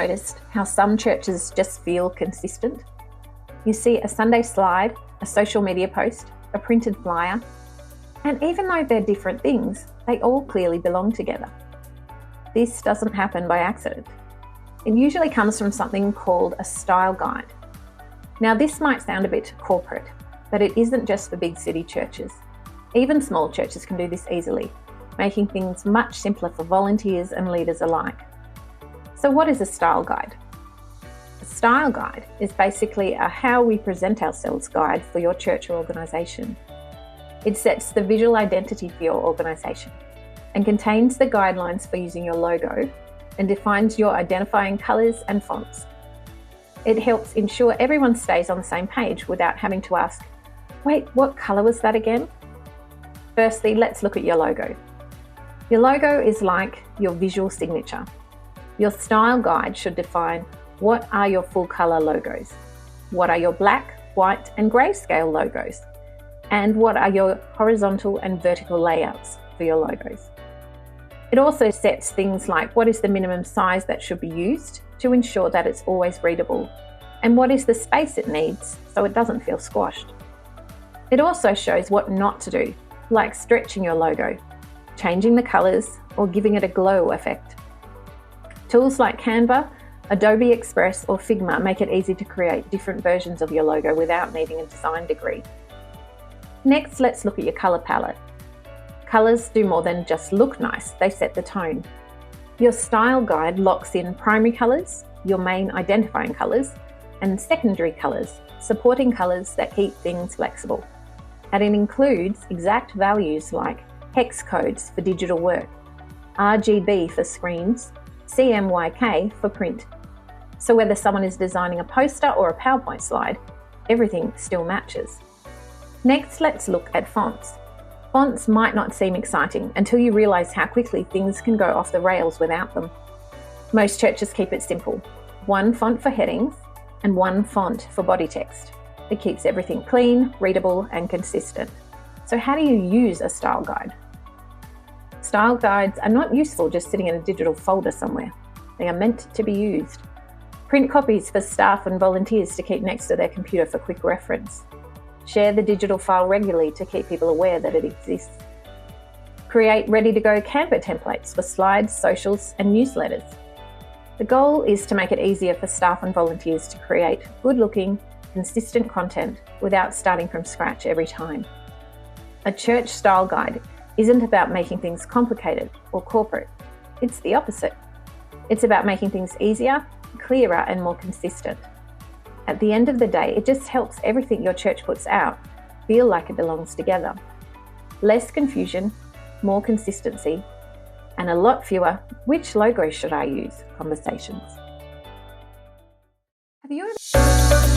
noticed how some churches just feel consistent? You see a Sunday slide, a social media post, a printed flyer, and even though they're different things, they all clearly belong together. This doesn't happen by accident. It usually comes from something called a style guide. Now, this might sound a bit corporate, but it isn't just for big city churches. Even small churches can do this easily, making things much simpler for volunteers and leaders alike. So what is a style guide? A style guide is basically a how we present ourselves guide for your church or organisation. It sets the visual identity for your organisation and contains the guidelines for using your logo and defines your identifying colours and fonts. It helps ensure everyone stays on the same page without having to ask, wait, what colour was that again? Firstly, let's look at your logo. Your logo is like your visual signature. Your style guide should define what are your full colour logos, what are your black, white and grayscale logos, and what are your horizontal and vertical layouts for your logos. It also sets things like what is the minimum size that should be used to ensure that it's always readable, and what is the space it needs so it doesn't feel squashed. It also shows what not to do, like stretching your logo, changing the colours, or giving it a glow effect. Tools like Canva, Adobe Express or Figma make it easy to create different versions of your logo without needing a design degree. Next, let's look at your colour palette. Colours do more than just look nice, they set the tone. Your style guide locks in primary colours, your main identifying colours, and secondary colours, supporting colours that keep things flexible. And it includes exact values like hex codes for digital work, RGB for screens, CMYK for print. So whether someone is designing a poster or a PowerPoint slide, everything still matches. Next, let's look at fonts. Fonts might not seem exciting until you realise how quickly things can go off the rails without them. Most churches keep it simple. One font for headings and one font for body text. It keeps everything clean, readable and consistent. So how do you use a style guide? Style guides are not useful just sitting in a digital folder somewhere. They are meant to be used. Print copies for staff and volunteers to keep next to their computer for quick reference. Share the digital file regularly to keep people aware that it exists. Create ready-to-go Canva templates for slides, socials and newsletters. The goal is to make it easier for staff and volunteers to create good-looking, consistent content without starting from scratch every time. A church style guide isn't about making things complicated or corporate. It's the opposite. It's about making things easier, clearer and more consistent. At the end of the day, it just helps everything your church puts out feel like it belongs together. Less confusion, more consistency, and a lot fewer "which logo should I use?" conversations. Have you ever